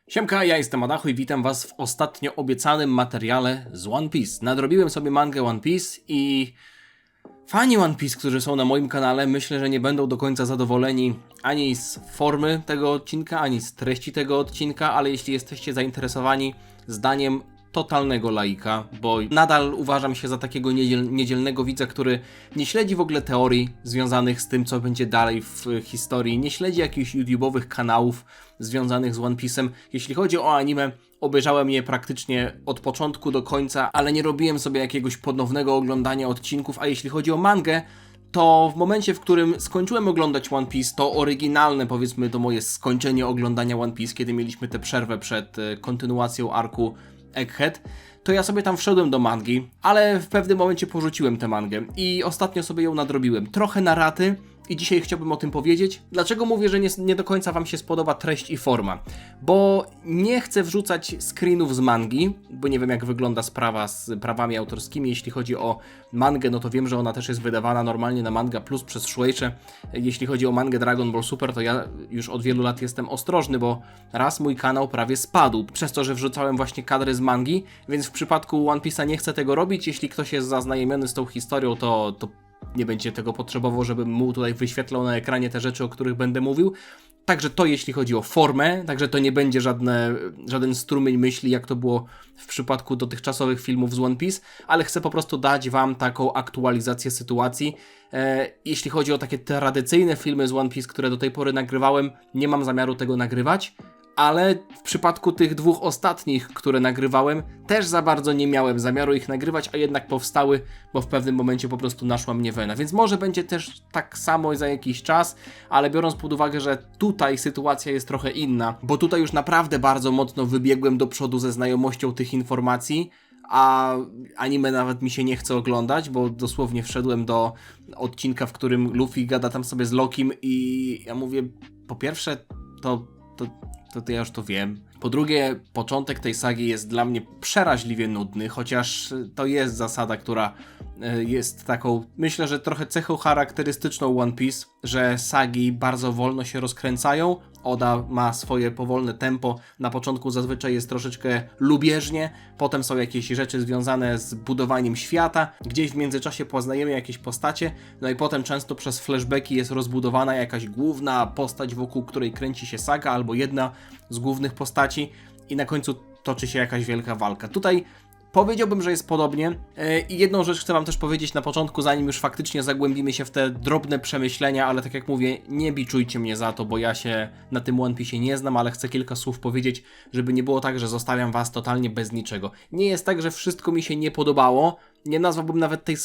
Siemka, ja jestem Adachu i witam was w ostatnio obiecanym materiale z One Piece. Nadrobiłem sobie mangę One Piece i fani One Piece, którzy są na moim kanale, myślę, że nie będą do końca zadowoleni ani z formy tego odcinka, ani z treści tego odcinka, ale jeśli jesteście zainteresowani zdaniem totalnego laika, bo nadal uważam się za takiego niedzielnego widza, który nie śledzi w ogóle teorii związanych z tym, co będzie dalej w historii, nie śledzi jakichś YouTube'owych kanałów związanych z One Piece'em. Jeśli chodzi o anime, obejrzałem je praktycznie od początku do końca, ale nie robiłem sobie jakiegoś ponownego oglądania odcinków, a jeśli chodzi o mangę, to w momencie, w którym skończyłem oglądać One Piece, to oryginalne, powiedzmy, to moje skończenie oglądania One Piece, kiedy mieliśmy tę przerwę przed kontynuacją arku Egghead, to ja sobie tam wszedłem do mangi, ale w pewnym momencie porzuciłem tę mangę i ostatnio sobie ją nadrobiłem. Trochę na raty i dzisiaj chciałbym o tym powiedzieć. Dlaczego mówię, że nie do końca wam się spodoba treść i forma? Bo nie chcę wrzucać screenów z mangi, bo nie wiem, jak wygląda sprawa z prawami autorskimi. Jeśli chodzi o mangę, no to wiem, że ona też jest wydawana normalnie na Manga Plus przez Shueisha. Jeśli chodzi o mangę Dragon Ball Super, to ja już od wielu lat jestem ostrożny, bo raz mój kanał prawie spadł przez to, że wrzucałem właśnie kadry z mangi, więc w przypadku One Piece'a nie chcę tego robić. Jeśli ktoś jest zaznajomiony z tą historią, to nie będzie tego potrzebował, żebym mu tutaj wyświetlał na ekranie te rzeczy, o których będę mówił. Także to jeśli chodzi o formę, także to nie będzie żaden strumień myśli, jak to było w przypadku dotychczasowych filmów z One Piece, ale chcę po prostu dać wam taką aktualizację sytuacji. Jeśli chodzi o takie tradycyjne filmy z One Piece, które do tej pory nagrywałem, nie mam zamiaru tego nagrywać, ale w przypadku tych dwóch ostatnich, które nagrywałem, też za bardzo nie miałem zamiaru ich nagrywać, a jednak powstały, bo w pewnym momencie po prostu naszła mnie wena. Więc może będzie też tak samo za jakiś czas, ale biorąc pod uwagę, że tutaj sytuacja jest trochę inna, bo tutaj już naprawdę bardzo mocno wybiegłem do przodu ze znajomością tych informacji, a anime nawet mi się nie chce oglądać, bo dosłownie wszedłem do odcinka, w którym Luffy gada tam sobie z Lokim i ja mówię, po pierwsze, to ja już to wiem. Po drugie, początek tej sagi jest dla mnie przeraźliwie nudny, chociaż to jest zasada, która jest taką, myślę, że trochę cechą charakterystyczną One Piece, że sagi bardzo wolno się rozkręcają. Oda ma swoje powolne tempo, na początku zazwyczaj jest troszeczkę lubieżnie, potem są jakieś rzeczy związane z budowaniem świata, gdzieś w międzyczasie poznajemy jakieś postacie, no i potem często przez flashbacki jest rozbudowana jakaś główna postać, wokół której kręci się saga, albo jedna z głównych postaci i na końcu toczy się jakaś wielka walka. Tutaj powiedziałbym, że jest podobnie. I jedną rzecz chcę wam też powiedzieć na początku, zanim już faktycznie zagłębimy się w te drobne przemyślenia, ale tak jak mówię, nie biczujcie mnie za to, bo ja się na tym One Piece nie znam, ale chcę kilka słów powiedzieć, żeby nie było tak, że zostawiam was totalnie bez niczego. Nie jest tak, że wszystko mi się nie podobało, nie nazwałbym nawet tej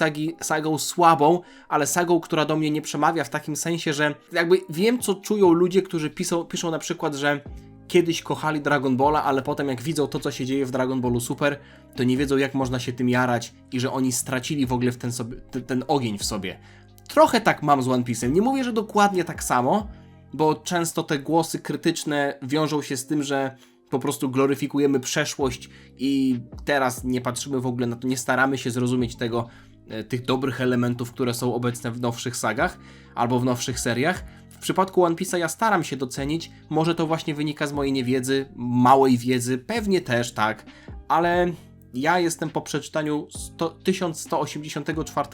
sagą słabą, ale sagą, która do mnie nie przemawia w takim sensie, że jakby wiem, co czują ludzie, którzy piszą na przykład, że kiedyś kochali Dragon Balla, ale potem jak widzą to, co się dzieje w Dragon Ballu Super, to nie wiedzą, jak można się tym jarać i że oni stracili w ogóle ten ogień w sobie. Trochę tak mam z One Piece'em. Nie mówię, że dokładnie tak samo, bo często te głosy krytyczne wiążą się z tym, że po prostu gloryfikujemy przeszłość i teraz nie patrzymy w ogóle na to, nie staramy się zrozumieć tych dobrych elementów, które są obecne w nowszych sagach albo w nowszych seriach. W przypadku One Piece'a ja staram się docenić, może to właśnie wynika z mojej niewiedzy, małej wiedzy, pewnie też tak, ale ja jestem po przeczytaniu 1184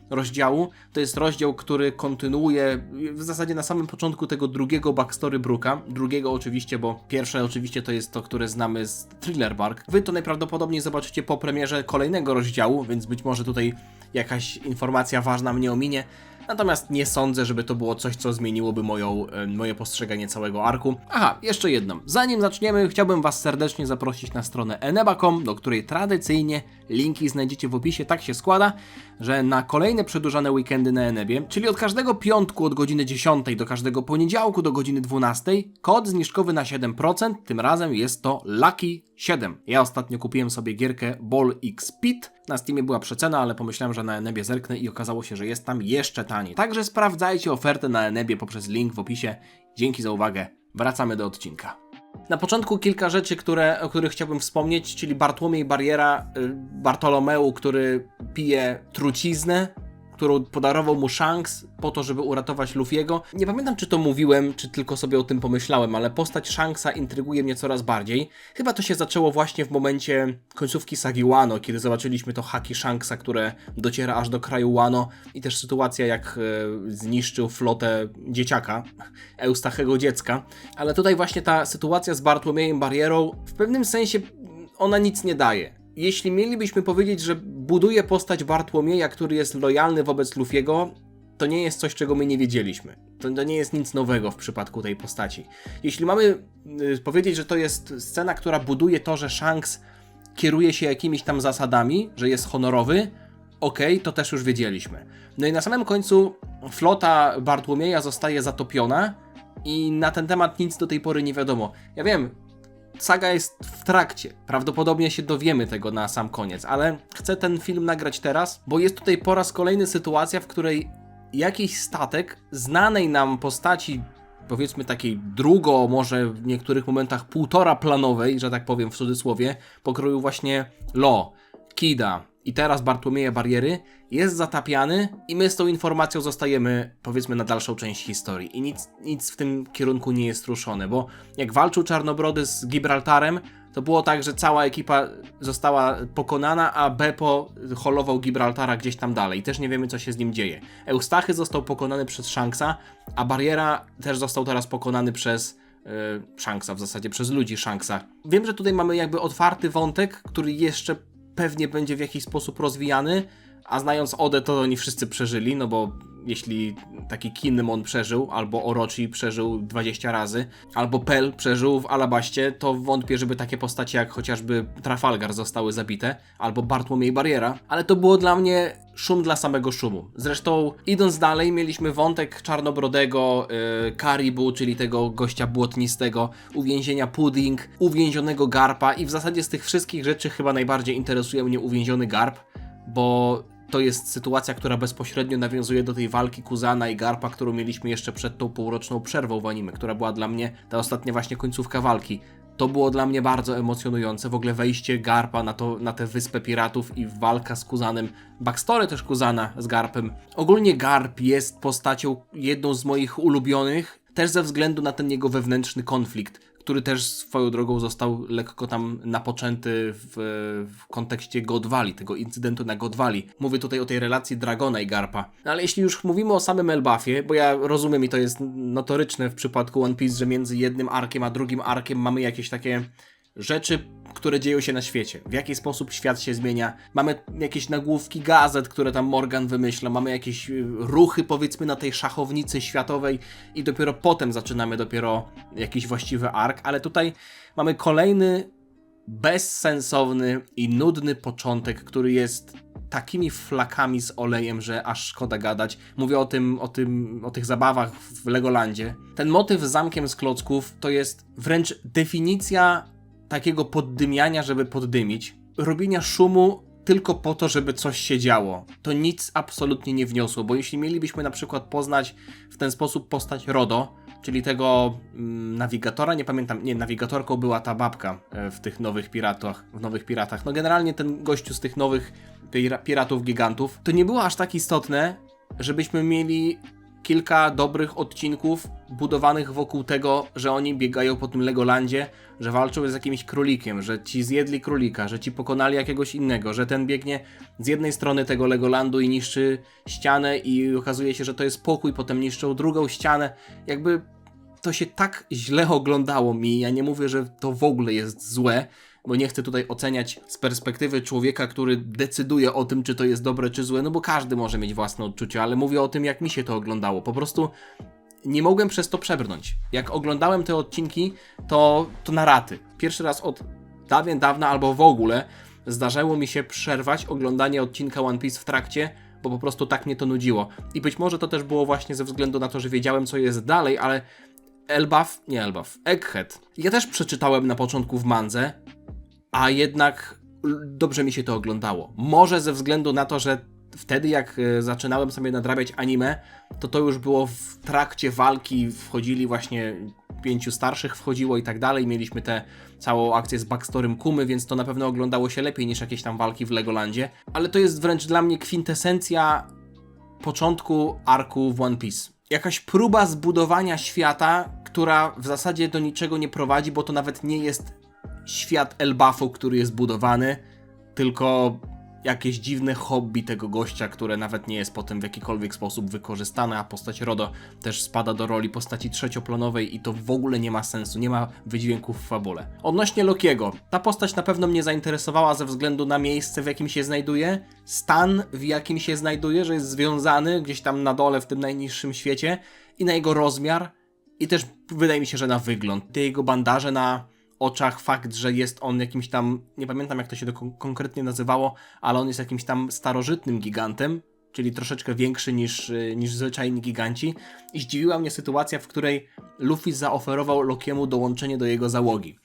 rozdziału, to jest rozdział, który kontynuuje w zasadzie na samym początku tego drugiego backstory Brooka, drugiego oczywiście, bo pierwsze oczywiście to jest to, które znamy z Thriller Bark. Wy to najprawdopodobniej zobaczycie po premierze kolejnego rozdziału, więc być może tutaj jakaś informacja ważna mnie ominie. Natomiast nie sądzę, żeby to było coś, co zmieniłoby moje postrzeganie całego arku. Aha, jeszcze jedno. Zanim zaczniemy, chciałbym was serdecznie zaprosić na stronę eneba.com, do której tradycyjnie linki znajdziecie w opisie. Tak się składa, że na kolejne przedłużane weekendy na Enebie, czyli od każdego piątku od godziny 10 do każdego poniedziałku do godziny 12, kod zniżkowy na 7%, tym razem jest to Lucky 7. Ja ostatnio kupiłem sobie gierkę Ball X Speed. Na Steamie była przecena, ale pomyślałem, że na Enebie zerknę i okazało się, że jest tam jeszcze taniej. Także sprawdzajcie ofertę na Enebie poprzez link w opisie. Dzięki za uwagę. Wracamy do odcinka. Na początku kilka rzeczy, o których chciałbym wspomnieć, czyli Bartłomiej Bariera, Bartolomeu, który pije truciznę, którą podarował mu Shanks po to, żeby uratować Luffy'ego. Nie pamiętam, czy to mówiłem, czy tylko sobie o tym pomyślałem, ale postać Shanksa intryguje mnie coraz bardziej. Chyba to się zaczęło właśnie w momencie końcówki sagi Wano, kiedy zobaczyliśmy to haki Shanksa, które dociera aż do kraju Wano i też sytuacja, jak zniszczył flotę dzieciaka, Eustachego dziecka. Ale tutaj właśnie ta sytuacja z Bartłomiejem Barrierą w pewnym sensie ona nic nie daje. Jeśli mielibyśmy powiedzieć, że buduje postać Bartłomieja, który jest lojalny wobec Luffy'ego, to nie jest coś, czego my nie wiedzieliśmy. To nie jest nic nowego w przypadku tej postaci. Jeśli mamy powiedzieć, że to jest scena, która buduje to, że Shanks kieruje się jakimiś tam zasadami, że jest honorowy, okej, to też już wiedzieliśmy. No i na samym końcu flota Bartłomieja zostaje zatopiona i na ten temat nic do tej pory nie wiadomo. Ja wiem, saga jest w trakcie. Prawdopodobnie się dowiemy tego na sam koniec, ale chcę ten film nagrać teraz, bo jest tutaj po raz kolejny sytuacja, w której jakiś statek znanej nam postaci, powiedzmy takiej może w niektórych momentach półtora planowej, że tak powiem w cudzysłowie, pokroju właśnie Law, Kida i teraz Bartłomieja Barriery, jest zatapiany i my z tą informacją zostajemy, powiedzmy, na dalszą część historii. I nic w tym kierunku nie jest ruszone, bo jak walczył Czarnobrody z Gibraltarem, to było tak, że cała ekipa została pokonana, a Beppo holował Gibraltara gdzieś tam dalej. I też nie wiemy, co się z nim dzieje. Eustachy został pokonany przez Shanksa, a Barriera też został teraz pokonany przez Shanksa, w zasadzie przez ludzi Shanksa. Wiem, że tutaj mamy jakby otwarty wątek, który jeszcze pewnie będzie w jakiś sposób rozwijany, a znając Odę, to oni wszyscy przeżyli, no bo jeśli taki Kinemon przeżył, albo Orochi przeżył 20 razy, albo Pell przeżył w Alabaście, to wątpię, żeby takie postacie jak chociażby Trafalgar zostały zabite, albo Bartłomiej Barriera, ale to było dla mnie szum dla samego szumu. Zresztą idąc dalej, mieliśmy wątek Czarnobrodego, Karibu, czyli tego gościa błotnistego, uwięzienia Pudding, uwięzionego Garpa i w zasadzie z tych wszystkich rzeczy chyba najbardziej interesuje mnie uwięziony Garp, bo to jest sytuacja, która bezpośrednio nawiązuje do tej walki Kuzana i Garpa, którą mieliśmy jeszcze przed tą półroczną przerwą w anime, która była dla mnie, ta ostatnia właśnie końcówka walki. To było dla mnie bardzo emocjonujące, w ogóle wejście Garpa na tę wyspę piratów i walka z Kuzanem, backstory też Kuzana z Garpem. Ogólnie Garp jest postacią jedną z moich ulubionych, też ze względu na ten jego wewnętrzny konflikt, który też swoją drogą został lekko tam napoczęty w kontekście God Valley, tego incydentu na God Valley. Mówię tutaj o tej relacji Dragona i Garpa. No ale jeśli już mówimy o samym Elbafie, bo ja rozumiem i to jest notoryczne w przypadku One Piece, że między jednym arkiem a drugim arkiem mamy jakieś takie rzeczy, które dzieją się na świecie. W jaki sposób świat się zmienia. Mamy jakieś nagłówki gazet, które tam Morgan wymyśla. Mamy jakieś ruchy, powiedzmy, na tej szachownicy światowej i dopiero potem zaczynamy jakiś właściwy ark. Ale tutaj mamy kolejny bezsensowny i nudny początek, który jest takimi flakami z olejem, że aż szkoda gadać. Mówię o tych zabawach w Legolandzie. Ten motyw z zamkiem z klocków to jest wręcz definicja takiego poddymiania, żeby poddymić. Robienia szumu tylko po to, żeby coś się działo. To nic absolutnie nie wniosło, bo jeśli mielibyśmy na przykład poznać w ten sposób postać Rodo, czyli tego nawigatora, nie pamiętam, nie, nawigatorką była ta babka w tych nowych piratach. No generalnie ten gościu z tych nowych piratów gigantów, to nie było aż tak istotne, żebyśmy mieli kilka dobrych odcinków budowanych wokół tego, że oni biegają po tym Legolandzie, że walczą z jakimś królikiem, że ci zjedli królika, że ci pokonali jakiegoś innego, że ten biegnie z jednej strony tego Legolandu i niszczy ścianę i okazuje się, że to jest pokój, potem niszczą drugą ścianę. Jakby to się tak źle oglądało mi, ja nie mówię, że to w ogóle jest złe, bo nie chcę tutaj oceniać z perspektywy człowieka, który decyduje o tym, czy to jest dobre, czy złe, no bo każdy może mieć własne odczucia, ale mówię o tym, jak mi się to oglądało. Po prostu nie mogłem przez to przebrnąć. Jak oglądałem te odcinki, to na raty. Pierwszy raz od dawna albo w ogóle zdarzało mi się przerwać oglądanie odcinka One Piece w trakcie, bo po prostu tak mnie to nudziło. I być może to też było właśnie ze względu na to, że wiedziałem, co jest dalej, ale Egghead. Ja też przeczytałem na początku w mandze, a jednak dobrze mi się to oglądało. Może ze względu na to, że wtedy jak zaczynałem sobie nadrabiać anime, to już było w trakcie walki, wchodzili właśnie 5 starszych wchodziło i tak dalej, mieliśmy tę całą akcję z backstorym Kumy, więc to na pewno oglądało się lepiej niż jakieś tam walki w Legolandzie, ale to jest wręcz dla mnie kwintesencja początku arku w One Piece. Jakaś próba zbudowania świata, która w zasadzie do niczego nie prowadzi, bo to nawet nie jest świat Elbafu, który jest budowany, tylko jakieś dziwne hobby tego gościa, które nawet nie jest potem w jakikolwiek sposób wykorzystane, a postać Rodo też spada do roli postaci trzecioplanowej i to w ogóle nie ma sensu, nie ma wydźwięków w fabule. Odnośnie Lokiego, ta postać na pewno mnie zainteresowała ze względu na miejsce, w jakim się znajduje, stan, w jakim się znajduje, że jest związany gdzieś tam na dole w tym najniższym świecie i na jego rozmiar i też wydaje mi się, że na wygląd. Te jego bandaże na oczach, fakt, że jest on jakimś tam, nie pamiętam jak to się konkretnie nazywało, ale on jest jakimś tam starożytnym gigantem, czyli troszeczkę większy niż zwyczajni giganci. I zdziwiła mnie sytuacja, w której Luffy zaoferował Lokiemu dołączenie do jego załogi.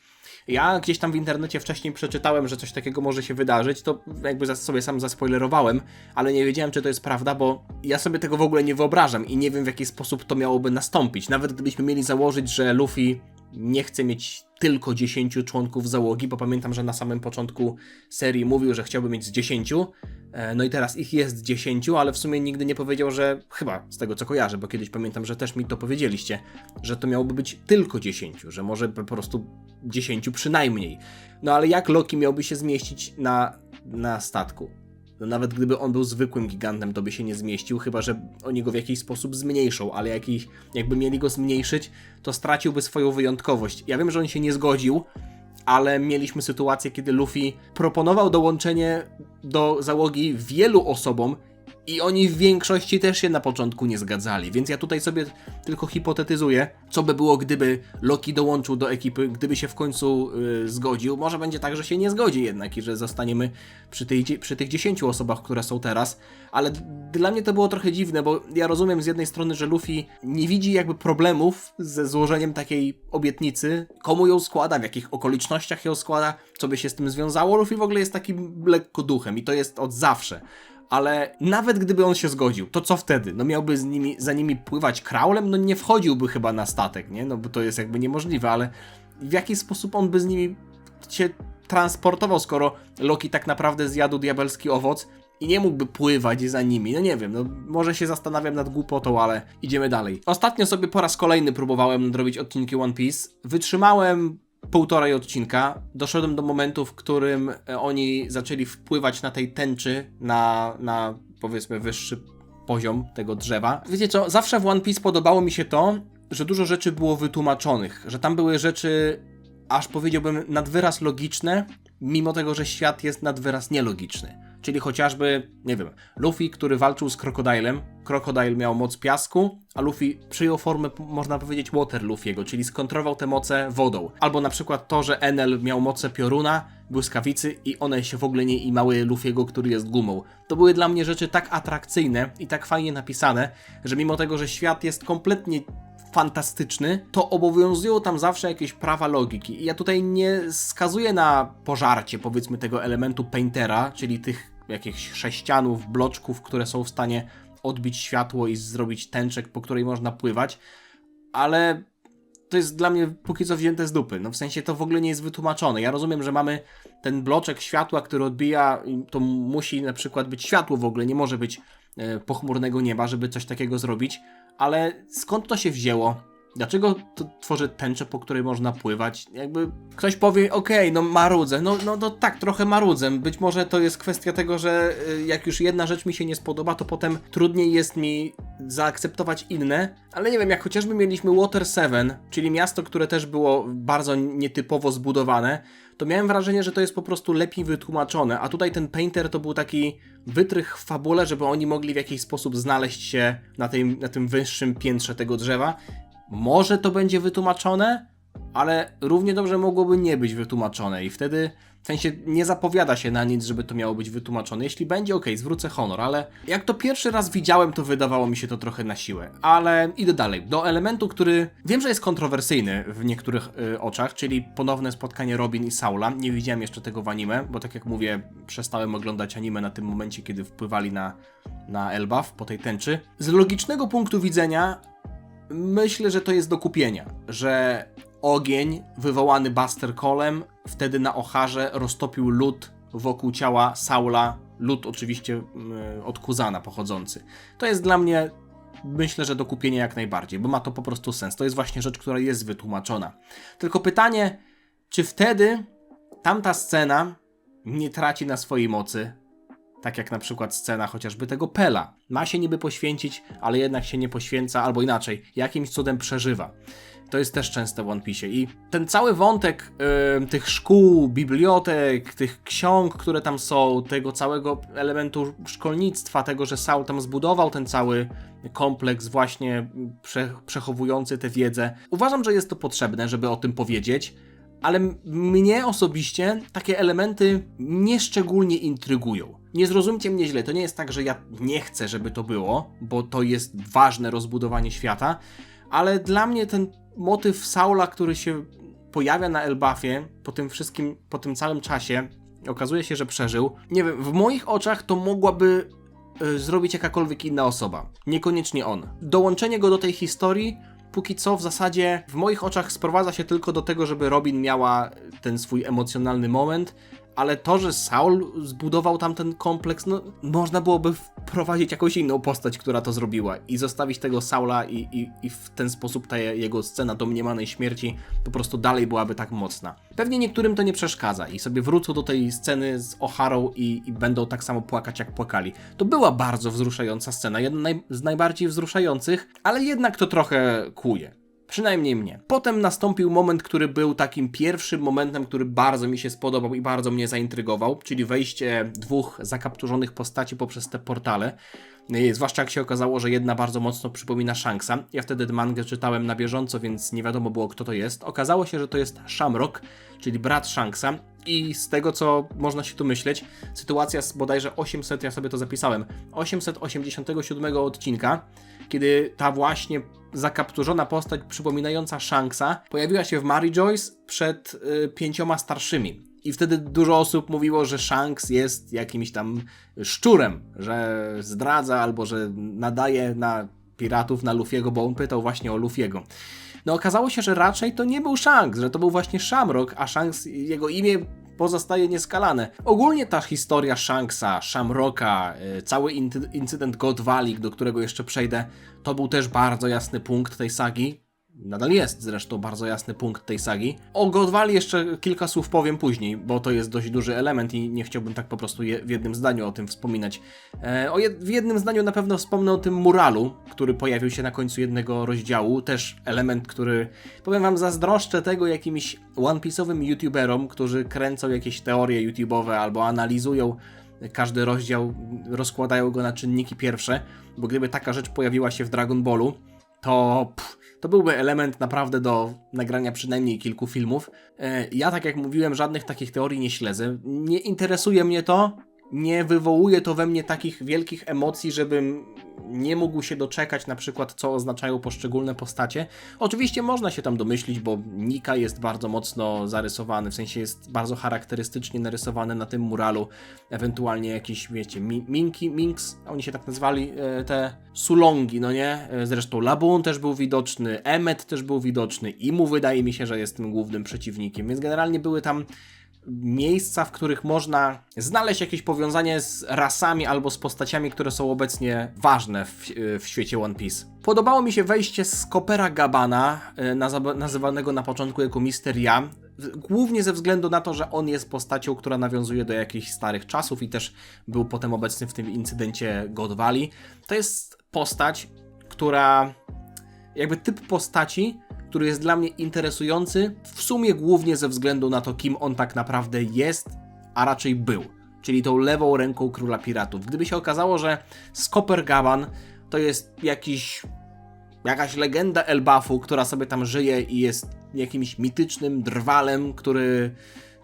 Ja gdzieś tam w internecie wcześniej przeczytałem, że coś takiego może się wydarzyć, to jakby sobie sam zaspoilerowałem, ale nie wiedziałem, czy to jest prawda, bo ja sobie tego w ogóle nie wyobrażam i nie wiem, w jaki sposób to miałoby nastąpić. Nawet gdybyśmy mieli założyć, że Luffy nie chce mieć tylko 10 członków załogi, bo pamiętam, że na samym początku serii mówił, że chciałby mieć z 10, no i teraz ich jest 10, ale w sumie nigdy nie powiedział, że, chyba z tego co kojarzę, bo kiedyś pamiętam, że też mi to powiedzieliście, że to miałoby być tylko 10, że może po prostu 10 przynajmniej. No ale jak Loki miałby się zmieścić na statku? No nawet gdyby on był zwykłym gigantem, to by się nie zmieścił, chyba że oni go w jakiś sposób zmniejszą, ale jakby mieli go zmniejszyć, to straciłby swoją wyjątkowość. Ja wiem, że on się nie zgodził, ale mieliśmy sytuację, kiedy Luffy proponował dołączenie do załogi wielu osobom i oni w większości też się na początku nie zgadzali, więc ja tutaj sobie tylko hipotetyzuję, co by było, gdyby Loki dołączył do ekipy, gdyby się w końcu zgodził. Może będzie tak, że się nie zgodzi jednak i że zostaniemy przy tych 10 osobach, które są teraz, ale dla mnie to było trochę dziwne, bo ja rozumiem z jednej strony, że Luffy nie widzi jakby problemów ze złożeniem takiej obietnicy, komu ją składa, w jakich okolicznościach ją składa, co by się z tym związało. Luffy w ogóle jest takim lekko duchem i to jest od zawsze. Ale nawet gdyby on się zgodził, to co wtedy? No miałby za nimi pływać kraulem? No nie wchodziłby chyba na statek, nie? No bo to jest jakby niemożliwe, ale w jaki sposób on by z nimi się transportował, skoro Loki tak naprawdę zjadł diabelski owoc i nie mógłby pływać za nimi? No nie wiem, no może się zastanawiam nad głupotą, ale idziemy dalej. Ostatnio sobie po raz kolejny próbowałem nadrobić odcinki One Piece. Wytrzymałem półtorej odcinka, doszedłem do momentu, w którym oni zaczęli wpływać na tej tęczy na powiedzmy wyższy poziom tego drzewa. Wiecie co, zawsze w One Piece podobało mi się to, że dużo rzeczy było wytłumaczonych, że tam były rzeczy, aż powiedziałbym, nad wyraz logiczne, mimo tego, że świat jest nad wyraz nielogiczny. Czyli chociażby, nie wiem, Luffy, który walczył z Krokodylem. Krokodyl miał moc piasku, a Luffy przyjął formę, można powiedzieć, Water Luffy'ego, czyli skontrował te moce wodą. Albo na przykład to, że Enel miał moce pioruna, błyskawicy i one się w ogóle nie imały Luffy'ego, który jest gumą. To były dla mnie rzeczy tak atrakcyjne i tak fajnie napisane, że mimo tego, że świat jest kompletnie fantastyczny, to obowiązują tam zawsze jakieś prawa logiki. I ja tutaj nie skazuję na pożarcie, powiedzmy, tego elementu paintera, czyli tych jakichś sześcianów, bloczków, które są w stanie odbić światło i zrobić tęczek, po której można pływać, ale to jest dla mnie póki co wzięte z dupy. No w sensie to w ogóle nie jest wytłumaczone. Ja rozumiem, że mamy ten bloczek światła, który odbija, i to musi na przykład być światło w ogóle, nie może być pochmurnego nieba, żeby coś takiego zrobić, ale skąd to się wzięło? Dlaczego to tworzy tęczę, po której można pływać? Jakby ktoś powie, okej, no marudzę. No tak, trochę marudzę. Być może to jest kwestia tego, że jak już jedna rzecz mi się nie spodoba, to potem trudniej jest mi zaakceptować inne. Ale nie wiem, jak chociażby mieliśmy Water 7, czyli miasto, które też było bardzo nietypowo zbudowane, to miałem wrażenie, że to jest po prostu lepiej wytłumaczone. A tutaj ten painter to był taki wytrych w fabule, żeby oni mogli w jakiś sposób znaleźć się na tym wyższym piętrze tego drzewa. Może to będzie wytłumaczone, ale równie dobrze mogłoby nie być wytłumaczone i wtedy w sensie nie zapowiada się na nic, żeby to miało być wytłumaczone. Jeśli będzie, okej, zwrócę honor, ale jak to pierwszy raz widziałem, to wydawało mi się to trochę na siłę. Ale idę dalej. Do elementu, który wiem, że jest kontrowersyjny w niektórych oczach, czyli ponowne spotkanie Robin i Saula. Nie widziałem jeszcze tego w anime, bo tak jak mówię, przestałem oglądać anime na tym momencie, kiedy wpływali na Elbaf po tej tęczy. Z logicznego punktu widzenia myślę, że to jest do kupienia, że ogień wywołany Buster Callem wtedy na Oharze roztopił lód wokół ciała Saula lud oczywiście od Kuzana pochodzący. To jest dla mnie, myślę, że do kupienia jak najbardziej, bo ma to po prostu sens. To jest właśnie rzecz, która jest wytłumaczona. Tylko pytanie, czy wtedy tamta scena nie traci na swojej mocy? Tak jak na przykład scena chociażby tego Pela. Ma się niby poświęcić, ale jednak się nie poświęca, albo inaczej, jakimś cudem przeżywa. To jest też częste w One Piece. I ten cały wątek tych szkół, bibliotek, tych ksiąg, które tam są, tego całego elementu szkolnictwa, tego, że Saul tam zbudował ten cały kompleks właśnie przechowujący tę wiedzę. Uważam, że jest to potrzebne, żeby o tym powiedzieć, ale mnie osobiście takie elementy nieszczególnie intrygują. Nie zrozumcie mnie źle, to nie jest tak, że ja nie chcę, żeby to było, bo to jest ważne rozbudowanie świata, ale dla mnie ten motyw Saula, który się pojawia na Elbafie po tym wszystkim, po tym całym czasie, okazuje się, że przeżył. Nie wiem, w moich oczach to mogłaby zrobić jakakolwiek inna osoba, niekoniecznie on. Dołączenie go do tej historii póki co w zasadzie w moich oczach sprowadza się tylko do tego, żeby Robin miała ten swój emocjonalny moment, ale to, że Saul zbudował tam ten kompleks, no można byłoby wprowadzić jakąś inną postać, która to zrobiła i zostawić tego Saula i w ten sposób ta jego scena domniemanej śmierci po prostu dalej byłaby tak mocna. Pewnie niektórym to nie przeszkadza i sobie wrócą do tej sceny z O'Harą i będą tak samo płakać, jak płakali. To była bardzo wzruszająca scena, jedna z najbardziej wzruszających, ale jednak to trochę kłuje. Przynajmniej mnie. Potem nastąpił moment, który był takim pierwszym momentem, który bardzo mi się spodobał i bardzo mnie zaintrygował, czyli wejście dwóch zakapturzonych postaci poprzez te portale. Zwłaszcza jak się okazało, że jedna bardzo mocno przypomina Shanksa. Ja wtedy mangę czytałem na bieżąco, więc nie wiadomo było, kto to jest. Okazało się, że to jest Shamrock, czyli brat Shanksa. I z tego, co można się tu myśleć, sytuacja z bodajże 800, ja sobie to zapisałem, 887 odcinka, kiedy ta właśnie zakapturzona postać przypominająca Shanksa pojawiła się w Mary Joyce przed 5 starszymi. I wtedy dużo osób mówiło, że Shanks jest jakimś tam szczurem, że zdradza albo że nadaje na piratów, na Luffy'ego, bo on pytał właśnie o Luffy'ego. No okazało się, że raczej to nie był Shanks, że to był właśnie Shamrock, a Shanks, jego imię pozostaje nieskalane. Ogólnie ta historia Shanksa, Shamrocka, cały incydent God Valley, do którego jeszcze przejdę, to był też bardzo jasny punkt tej sagi. Nadal jest zresztą bardzo jasny punkt tej sagi. O God Valley jeszcze kilka słów powiem później, bo to jest dość duży element i nie chciałbym tak po prostu w jednym zdaniu o tym wspominać. W jednym zdaniu na pewno wspomnę o tym muralu, który pojawił się na końcu jednego rozdziału. Też element, który, powiem wam, zazdroszczę tego jakimś One Piece'owym youtuberom, którzy kręcą jakieś teorie YouTube'owe albo analizują każdy rozdział, rozkładają go na czynniki pierwsze, bo gdyby taka rzecz pojawiła się w Dragon Ballu, to byłby element naprawdę do nagrania przynajmniej kilku filmów. Ja, tak jak mówiłem, żadnych takich teorii nie śledzę. Nie interesuje mnie to, nie wywołuje to we mnie takich wielkich emocji, żebym nie mógł się doczekać na przykład, co oznaczają poszczególne postacie. Oczywiście można się tam domyślić, bo Nika jest bardzo mocno zarysowany, w sensie jest bardzo charakterystycznie narysowany na tym muralu. Ewentualnie jakieś, wiecie, Minks, oni się tak nazwali, te Sulongi, no nie? Zresztą Laboon też był widoczny, Emmet też był widoczny, Imu wydaje mi się, że jest tym głównym przeciwnikiem, więc generalnie były tam miejsca, w których można znaleźć jakieś powiązanie z rasami albo z postaciami, które są obecnie ważne w świecie One Piece. Podobało mi się wejście z Coppera Gabana, nazywanego na początku jako Mister Ja, głównie ze względu na to, że on jest postacią, która nawiązuje do jakichś starych czasów i też był potem obecny w tym incydencie God Valley. To jest postać, która jakby typ postaci, który jest dla mnie interesujący, w sumie głównie ze względu na to, kim on tak naprawdę jest, a raczej był, czyli tą lewą ręką króla piratów. Gdyby się okazało, że Copper Gaban to jest jakaś legenda Elbafu, która sobie tam żyje i jest jakimś mitycznym drwalem, który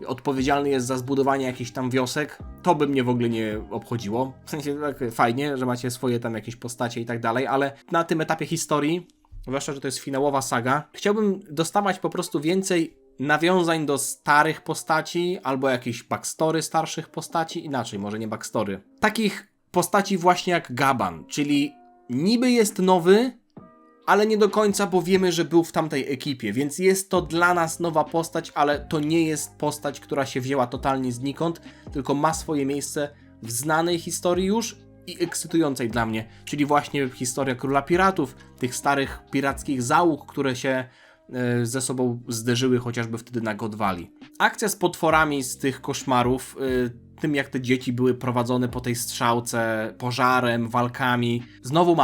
odpowiedzialny jest za zbudowanie jakichś tam wiosek, to by mnie w ogóle nie obchodziło. W sensie tak fajnie, że macie swoje tam jakieś postacie i tak dalej, ale na tym etapie historii, zwłaszcza, że to jest finałowa saga, chciałbym dostawać po prostu więcej nawiązań do starych postaci, albo jakiejś backstory starszych postaci, inaczej, może nie backstory. Takich postaci właśnie jak Gaban, czyli niby jest nowy, ale nie do końca, bo wiemy, że był w tamtej ekipie, więc jest to dla nas nowa postać, ale to nie jest postać, która się wzięła totalnie znikąd, tylko ma swoje miejsce w znanej historii już i ekscytującej dla mnie, czyli właśnie historia Króla Piratów, tych starych pirackich załóg, które się ze sobą zderzyły chociażby wtedy na Godwali. Akcja z potworami z tych koszmarów, tym jak te dzieci były prowadzone po tej strzałce, pożarem, walkami. Znowu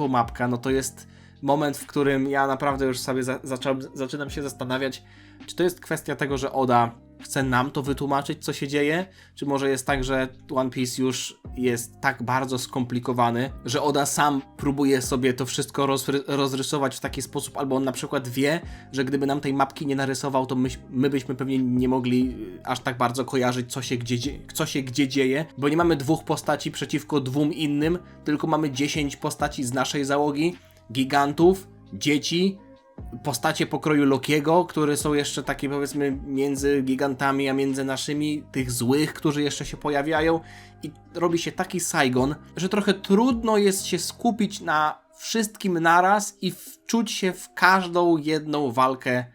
mapka, no to jest moment, w którym ja naprawdę już sobie zaczynam się zastanawiać, czy to jest kwestia tego, że Oda chce nam to wytłumaczyć, co się dzieje, czy może jest tak, że One Piece już jest tak bardzo skomplikowany, że Oda sam próbuje sobie to wszystko rozrysować w taki sposób, albo on na przykład wie, że gdyby nam tej mapki nie narysował, to my byśmy pewnie nie mogli aż tak bardzo kojarzyć, co się gdzie dzieje, bo nie mamy 2 postaci przeciwko 2 innym, tylko mamy 10 postaci z naszej załogi, gigantów, dzieci, postacie pokroju Lokiego, które są jeszcze takie, powiedzmy, między gigantami a między naszymi, tych złych, którzy jeszcze się pojawiają, i robi się taki Saigon, że trochę trudno jest się skupić na wszystkim naraz i wczuć się w każdą jedną walkę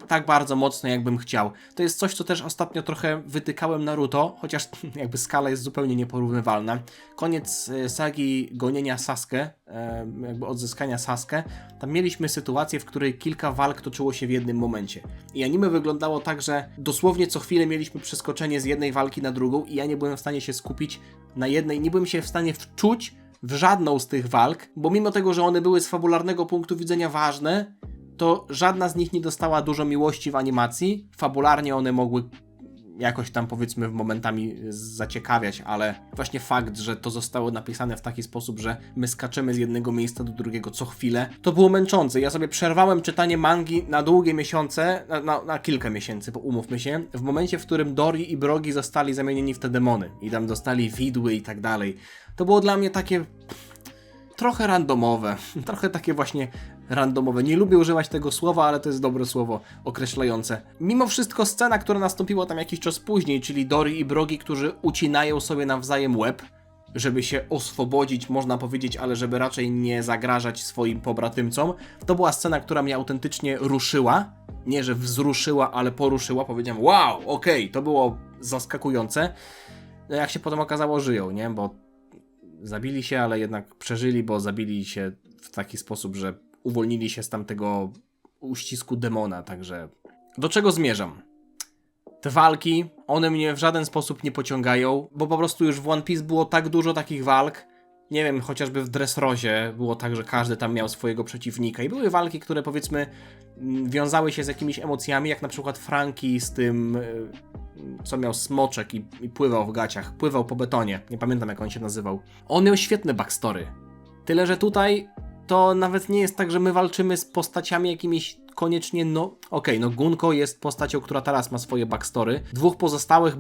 tak bardzo mocno, jakbym chciał. To jest coś, co też ostatnio trochę wytykałem Naruto, chociaż jakby skala jest zupełnie nieporównywalna. Koniec sagi gonienia Sasuke, jakby odzyskania Sasuke, tam mieliśmy sytuację, w której kilka walk toczyło się w jednym momencie. I anime wyglądało tak, że dosłownie co chwilę mieliśmy przeskoczenie z jednej walki na drugą i ja nie byłem w stanie się skupić na jednej, nie byłem się w stanie wczuć w żadną z tych walk, bo mimo tego, że one były z fabularnego punktu widzenia ważne, to żadna z nich nie dostała dużo miłości w animacji. Fabularnie one mogły jakoś tam, powiedzmy, momentami zaciekawiać, ale właśnie fakt, że to zostało napisane w taki sposób, że my skaczemy z jednego miejsca do drugiego co chwilę, to było męczące. Ja sobie przerwałem czytanie mangi na długie miesiące, na kilka miesięcy, bo umówmy się, w momencie, w którym Dori i Brogi zostali zamienieni w te demony i tam dostali widły i tak dalej. To było dla mnie takie trochę randomowe, trochę takie właśnie randomowe. Nie lubię używać tego słowa, ale to jest dobre słowo określające. Mimo wszystko scena, która nastąpiła tam jakiś czas później, czyli Dori i Brogi, którzy ucinają sobie nawzajem łeb, żeby się oswobodzić, można powiedzieć, ale żeby raczej nie zagrażać swoim pobratymcom, to była scena, która mnie autentycznie ruszyła. Nie, że wzruszyła, ale poruszyła. Powiedziałem, wow, okej, to było zaskakujące. No jak się potem okazało, żyją, nie? Bo zabili się, ale jednak przeżyli, bo zabili się w taki sposób, że uwolnili się z tamtego uścisku demona, także do czego zmierzam? Te walki, one mnie w żaden sposób nie pociągają, bo po prostu już w One Piece było tak dużo takich walk, nie wiem, chociażby w Dressrosie było tak, że każdy tam miał swojego przeciwnika i były walki, które powiedzmy wiązały się z jakimiś emocjami, jak na przykład Frankie z tym, co miał smoczek i pływał w gaciach, pływał po betonie, nie pamiętam jak on się nazywał. On miał świetne backstory, tyle że tutaj to nawet nie jest tak, że my walczymy z postaciami jakimiś koniecznie, Gunko jest postacią, która teraz ma swoje backstory. 2 pozostałych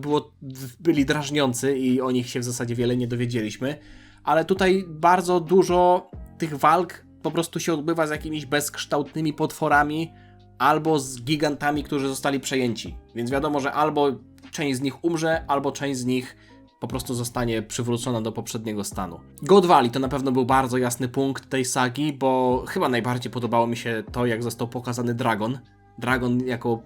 byli drażniący i o nich się w zasadzie wiele nie dowiedzieliśmy, ale tutaj bardzo dużo tych walk po prostu się odbywa z jakimiś bezkształtnymi potworami albo z gigantami, którzy zostali przejęci. Więc wiadomo, że albo część z nich umrze, albo część z nich po prostu zostanie przywrócona do poprzedniego stanu. God Valley to na pewno był bardzo jasny punkt tej sagi, bo chyba najbardziej podobało mi się to, jak został pokazany Dragon. Dragon jako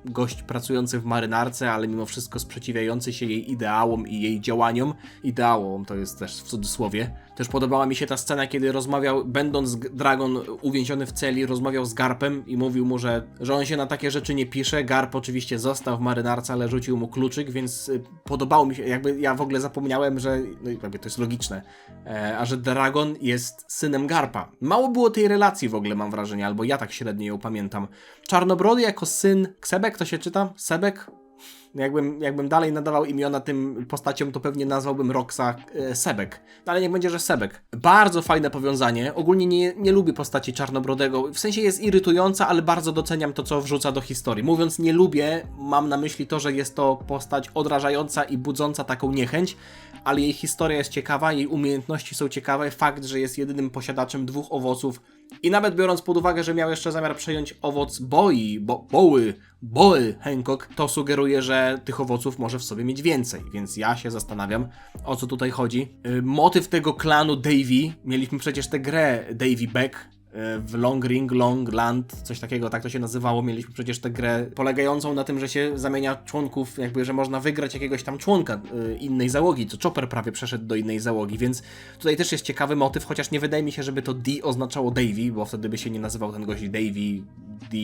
gość pracujący w marynarce, ale mimo wszystko sprzeciwiający się jej ideałom i jej działaniom. Ideałom to jest też w cudzysłowie. Też podobała mi się ta scena, kiedy rozmawiał, będąc Dragon uwięziony w celi, rozmawiał z Garpem i mówił mu, że on się na takie rzeczy nie pisze. Garp oczywiście został w marynarce, ale rzucił mu kluczyk, więc podobało mi się, jakby ja w ogóle zapomniałem, że no jakby to jest logiczne, a że Dragon jest synem Garpa. Mało było tej relacji w ogóle, mam wrażenie, albo ja tak średnio ją pamiętam. Czarnobrody jako syn Sebek, to się czyta? Sebek? Jakbym dalej nadawał imiona tym postaciom, to pewnie nazwałbym Roxa Sebek. No ale niech będzie, że Sebek. Bardzo fajne powiązanie. Ogólnie nie lubię postaci Czarnobrodego. W sensie jest irytująca, ale bardzo doceniam to, co wrzuca do historii. Mówiąc nie lubię, mam na myśli to, że jest to postać odrażająca i budząca taką niechęć, ale jej historia jest ciekawa, jej umiejętności są ciekawe. Fakt, że jest jedynym posiadaczem 2 owoców i nawet biorąc pod uwagę, że miał jeszcze zamiar przejąć owoc Boły Hancock, to sugeruje, że tych owoców może w sobie mieć więcej, więc ja się zastanawiam, o co tutaj chodzi. Motyw tego klanu Davy, mieliśmy przecież tę grę Davy Back, w Long Ring, Long Land, coś takiego, tak to się nazywało. Mieliśmy przecież tę grę polegającą na tym, że się zamienia członków, jakby, że można wygrać jakiegoś tam członka innej załogi, co Chopper prawie przeszedł do innej załogi, więc tutaj też jest ciekawy motyw, chociaż nie wydaje mi się, żeby to D oznaczało Davy, bo wtedy by się nie nazywał ten gość Davy D.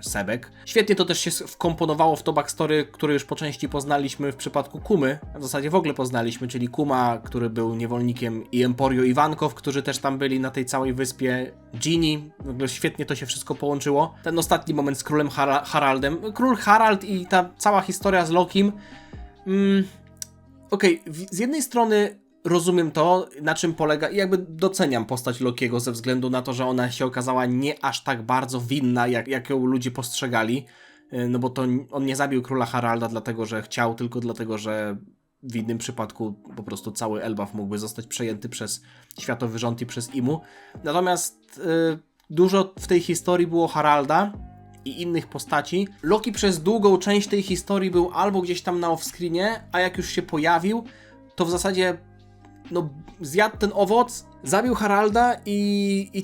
Sebek. Świetnie to też się wkomponowało w to backstory, które już po części poznaliśmy w przypadku Kumy, a w zasadzie w ogóle poznaliśmy, czyli Kuma, który był niewolnikiem, i Emporio Ivankow, którzy też tam byli na tej całej wyspie, Ginny, w ogóle świetnie to się wszystko połączyło. Ten ostatni moment z królem Haraldem, król Harald i ta cała historia z Lokim. Okej, z jednej strony rozumiem to, na czym polega, i jakby doceniam postać Lokiego ze względu na to, że ona się okazała nie aż tak bardzo winna, jak ją ludzie postrzegali, no bo to on nie zabił króla Haralda dlatego, że chciał, tylko dlatego, że w innym przypadku po prostu cały Elbaf mógłby zostać przejęty przez światowy rząd i przez Imu. Natomiast dużo w tej historii było Haralda i innych postaci. Loki przez długą część tej historii był albo gdzieś tam na offscreenie, a jak już się pojawił, to w zasadzie zjadł ten owoc, zabił Haralda i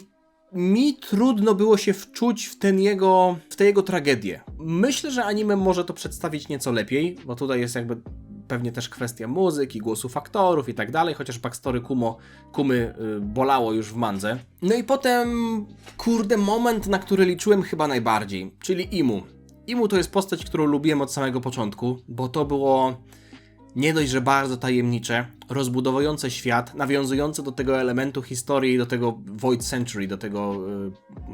mi trudno było się wczuć w tę jego tragedię. Myślę, że anime może to przedstawić nieco lepiej, bo tutaj jest jakby pewnie też kwestia muzyki, głosów aktorów i tak dalej, chociaż backstory Kumy bolało już w mandze. No i potem, moment, na który liczyłem chyba najbardziej, czyli Imu. Imu to jest postać, którą lubiłem od samego początku, bo to było nie dość, że bardzo tajemnicze, rozbudowujące świat, nawiązujące do tego elementu historii, do tego Void Century, do tego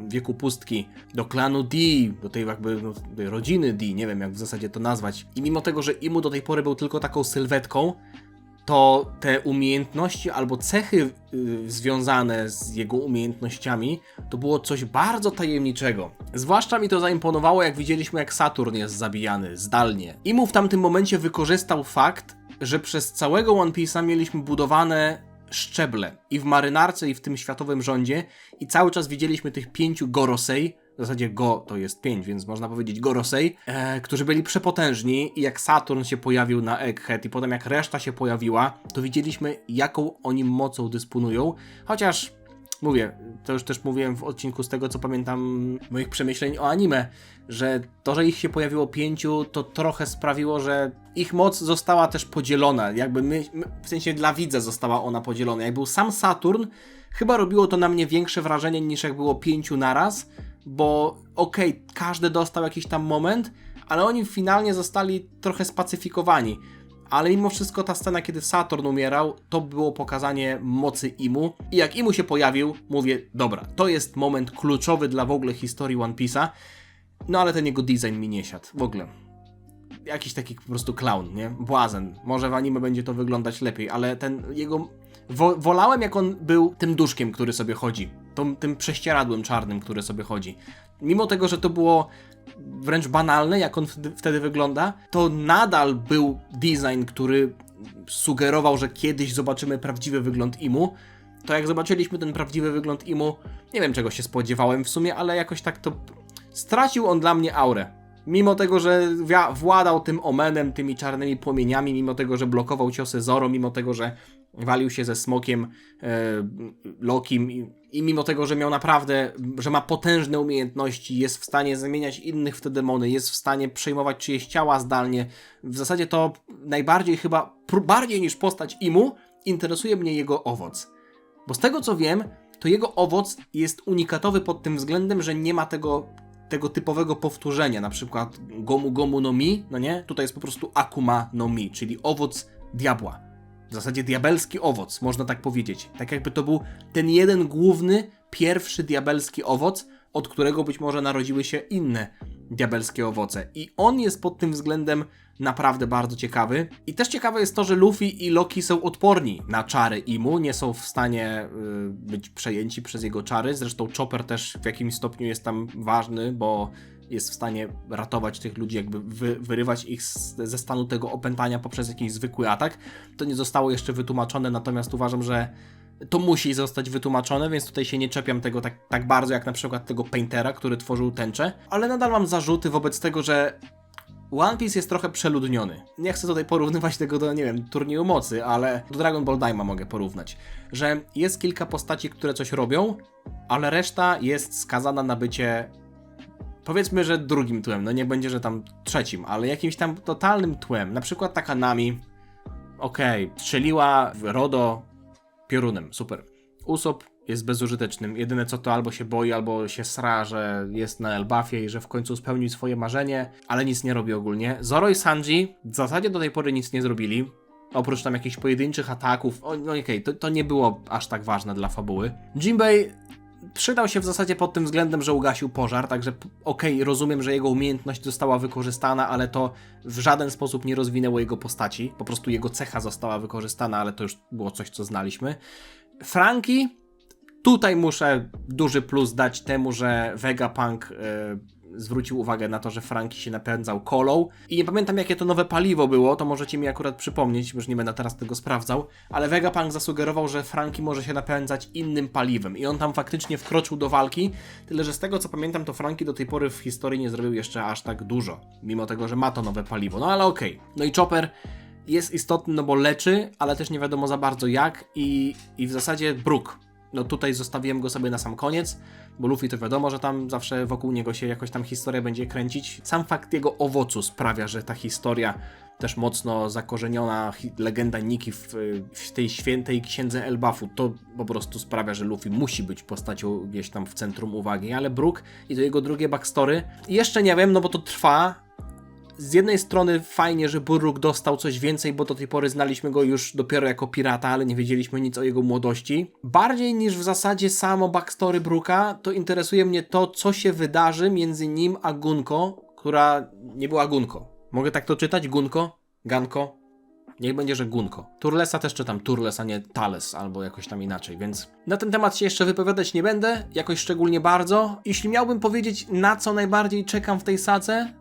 wieku pustki, do klanu D, do tej jakby rodziny D, nie wiem jak w zasadzie to nazwać. I mimo tego, że Imu do tej pory był tylko taką sylwetką, to te umiejętności albo cechy związane z jego umiejętnościami to było coś bardzo tajemniczego. Zwłaszcza mi to zaimponowało, jak widzieliśmy, jak Saturn jest zabijany zdalnie. Imu w tamtym momencie wykorzystał fakt, że przez całego One Piece'a mieliśmy budowane szczeble i w marynarce, i w tym światowym rządzie, i cały czas widzieliśmy tych 5 Gorosei, w zasadzie Go to jest 5, więc można powiedzieć Gorosei, którzy byli przepotężni, i jak Saturn się pojawił na Egghead i potem jak reszta się pojawiła, to widzieliśmy, jaką oni mocą dysponują, chociaż mówię, to już też mówiłem w odcinku z tego, co pamiętam moich przemyśleń o anime, że to, że ich się pojawiło 5, to trochę sprawiło, że ich moc została też podzielona, jakby w sensie dla widza została ona podzielona. Jak był sam Saturn, chyba robiło to na mnie większe wrażenie niż jak było 5 naraz, bo każdy dostał jakiś tam moment, ale oni finalnie zostali trochę spacyfikowani. Ale mimo wszystko ta scena, kiedy Saturn umierał, to było pokazanie mocy Imu. I jak Imu się pojawił, mówię, dobra, to jest moment kluczowy dla w ogóle historii One Piece'a. No ale ten jego design mi nie siadł, w ogóle. Jakiś taki po prostu clown, nie? Błazen. Może w anime będzie to wyglądać lepiej, ale ten jego... Wolałem, jak on był tym duszkiem, który sobie chodzi. Tym prześcieradłem czarnym, który sobie chodzi. Mimo tego, że to było wręcz banalne, jak on wtedy wygląda, to nadal był design, który sugerował, że kiedyś zobaczymy prawdziwy wygląd Imu. To jak zobaczyliśmy ten prawdziwy wygląd Imu, nie wiem czego się spodziewałem w sumie, ale jakoś tak to... Stracił on dla mnie aurę. Mimo tego, że władał tym omenem, tymi czarnymi płomieniami, mimo tego, że blokował ciosy Zoro, mimo tego, że walił się ze smokiem Lokim i mimo tego, że miał naprawdę, że ma potężne umiejętności, jest w stanie zamieniać innych w te demony, jest w stanie przejmować czyjeś ciała zdalnie. W zasadzie to najbardziej chyba, bardziej niż postać Imu, interesuje mnie jego owoc. Bo z tego co wiem, to jego owoc jest unikatowy pod tym względem, że nie ma tego typowego powtórzenia, na przykład Gomu Gomu no Mi, no nie? Tutaj jest po prostu Akuma no Mi, czyli owoc diabła. W zasadzie diabelski owoc, można tak powiedzieć. Tak jakby to był ten jeden główny, pierwszy diabelski owoc, od którego być może narodziły się inne diabelskie owoce. I on jest pod tym względem naprawdę bardzo ciekawy. I też ciekawe jest to, że Luffy i Loki są odporni na czary Imu, nie są w stanie być przejęci przez jego czary. Zresztą Chopper też w jakimś stopniu jest tam ważny, bo jest w stanie ratować tych ludzi, jakby wyrywać ich ze stanu tego opętania poprzez jakiś zwykły atak. To nie zostało jeszcze wytłumaczone, natomiast uważam, że to musi zostać wytłumaczone, więc tutaj się nie czepiam tego tak bardzo, jak na przykład tego Paintera, który tworzył tęczę. Ale nadal mam zarzuty wobec tego, że One Piece jest trochę przeludniony. Nie chcę tutaj porównywać tego do, nie wiem, turnieju mocy, ale do Dragon Ball Daima mogę porównać. Że jest kilka postaci, które coś robią, ale reszta jest skazana na bycie, powiedzmy, że drugim tłem. No nie będzie, że tam trzecim, ale jakimś tam totalnym tłem. Na przykład taka Nami, strzeliła w Rodo piorunem, super. Usopp jest bezużytecznym. Jedyne co to albo się boi, albo się sra, że jest na Elbafie i że w końcu spełnił swoje marzenie, ale nic nie robi ogólnie. Zoro i Sanji w zasadzie do tej pory nic nie zrobili. Oprócz tam jakichś pojedynczych ataków. To nie było aż tak ważne dla fabuły. Jinbei przydał się w zasadzie pod tym względem, że ugasił pożar, także rozumiem, że jego umiejętność została wykorzystana, ale to w żaden sposób nie rozwinęło jego postaci. Po prostu jego cecha została wykorzystana, ale to już było coś, co znaliśmy. Frankie, tutaj muszę duży plus dać temu, że Vegapunk zwrócił uwagę na to, że Frankie się napędzał kolą i nie pamiętam jakie to nowe paliwo było, to możecie mi akurat przypomnieć, już nie będę teraz tego sprawdzał, ale Vegapunk zasugerował, że Frankie może się napędzać innym paliwem i on tam faktycznie wkroczył do walki, tyle że z tego co pamiętam to Frankie do tej pory w historii nie zrobił jeszcze aż tak dużo, mimo tego, że ma to nowe paliwo, no ale okej. No i Chopper jest istotny, no bo leczy, ale też nie wiadomo za bardzo jak i w zasadzie Brook. No tutaj zostawiłem go sobie na sam koniec, bo Luffy to wiadomo, że tam zawsze wokół niego się jakoś tam historia będzie kręcić. Sam fakt jego owocu sprawia, że ta historia też mocno zakorzeniona, legenda Nikki w tej świętej księdze Elbafu, to po prostu sprawia, że Luffy musi być postacią gdzieś tam w centrum uwagi, ale Brook i to jego drugie backstory, jeszcze nie wiem, no bo to trwa. Z jednej strony fajnie, że Brook dostał coś więcej, bo do tej pory znaliśmy go już dopiero jako pirata, ale nie wiedzieliśmy nic o jego młodości. Bardziej niż w zasadzie samo backstory Brooka, to interesuje mnie to, co się wydarzy między nim a Gunko, która nie była Gunko. Mogę tak to czytać? Gunko? Ganko? Niech będzie, że Gunko. Turlesa też czytam Turles, a nie Thales, albo jakoś tam inaczej, więc na ten temat się jeszcze wypowiadać nie będę, jakoś szczególnie bardzo. Jeśli miałbym powiedzieć, na co najbardziej czekam w tej sadze,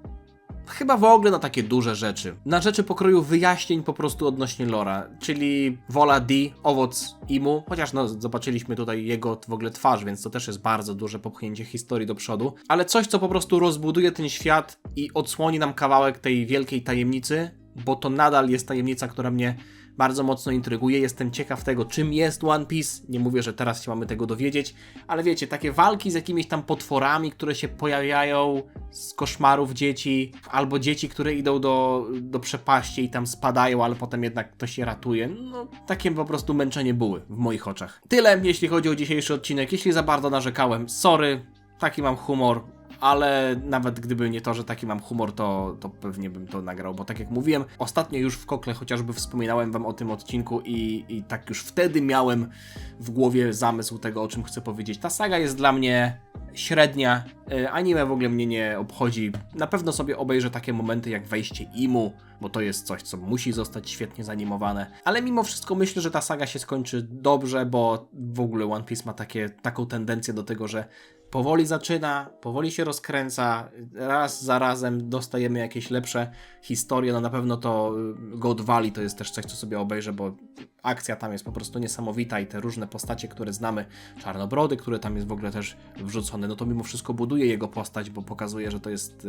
chyba w ogóle na takie duże rzeczy. Na rzeczy pokroju wyjaśnień po prostu odnośnie lora, czyli wola D, owoc Imu, chociaż no zobaczyliśmy tutaj jego w ogóle twarz, więc to też jest bardzo duże popchnięcie historii do przodu, ale coś, co po prostu rozbuduje ten świat i odsłoni nam kawałek tej wielkiej tajemnicy, bo to nadal jest tajemnica, która mnie bardzo mocno intryguje. Jestem ciekaw tego, czym jest One Piece. Nie mówię, że teraz się mamy tego dowiedzieć, ale wiecie, takie walki z jakimiś tam potworami, które się pojawiają z koszmarów dzieci, albo dzieci, które idą do przepaści i tam spadają, ale potem jednak ktoś je ratuje. No, takie po prostu męczenie buły w moich oczach. Tyle, jeśli chodzi o dzisiejszy odcinek. Jeśli za bardzo narzekałem, sorry, taki mam humor. Ale nawet gdyby nie to, że taki mam humor, to pewnie bym to nagrał, bo tak jak mówiłem, ostatnio już w Kokle chociażby wspominałem wam o tym odcinku i tak już wtedy miałem w głowie zamysł tego, o czym chcę powiedzieć. Ta saga jest dla mnie średnia, anime w ogóle mnie nie obchodzi. Na pewno sobie obejrzę takie momenty jak wejście Imu, bo to jest coś, co musi zostać świetnie zanimowane. Ale mimo wszystko myślę, że ta saga się skończy dobrze, bo w ogóle One Piece ma taką tendencję do tego, że powoli zaczyna, powoli się rozkręca, raz za razem dostajemy jakieś lepsze historie, no na pewno to God Valley to jest też coś, co sobie obejrzę, bo akcja tam jest po prostu niesamowita i te różne postacie, które znamy, Czarnobrody, który tam jest w ogóle też wrzucony, no to mimo wszystko buduje jego postać, bo pokazuje, że to jest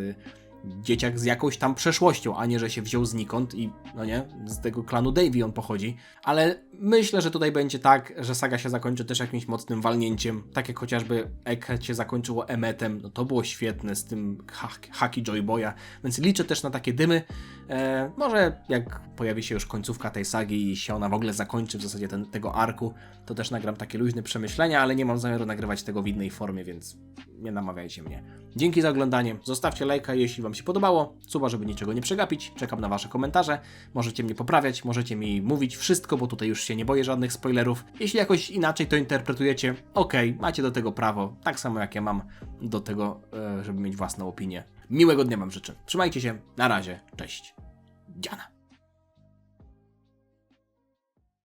dzieciak z jakąś tam przeszłością, a nie, że się wziął znikąd i, no nie, z tego klanu Davy on pochodzi. Ale myślę, że tutaj będzie tak, że saga się zakończy też jakimś mocnym walnięciem, tak jak chociażby Egghead się zakończyło Emmetem, no to było świetne z tym Haki Joy Boya, więc liczę też na takie dymy. Może jak pojawi się już końcówka tej sagi i się ona w ogóle zakończy w zasadzie tego arku, to też nagram takie luźne przemyślenia, ale nie mam zamiaru nagrywać tego w innej formie, więc nie namawiajcie mnie. Dzięki za oglądanie, zostawcie lajka, jeśli wam się podobało, suba, żeby niczego nie przegapić, czekam na wasze komentarze, możecie mnie poprawiać, możecie mi mówić wszystko, bo tutaj już się nie boję żadnych spoilerów. Jeśli jakoś inaczej to interpretujecie, okej, macie do tego prawo, tak samo jak ja mam do tego, żeby mieć własną opinię. Miłego dnia wam życzę, trzymajcie się, na razie, cześć, dziana.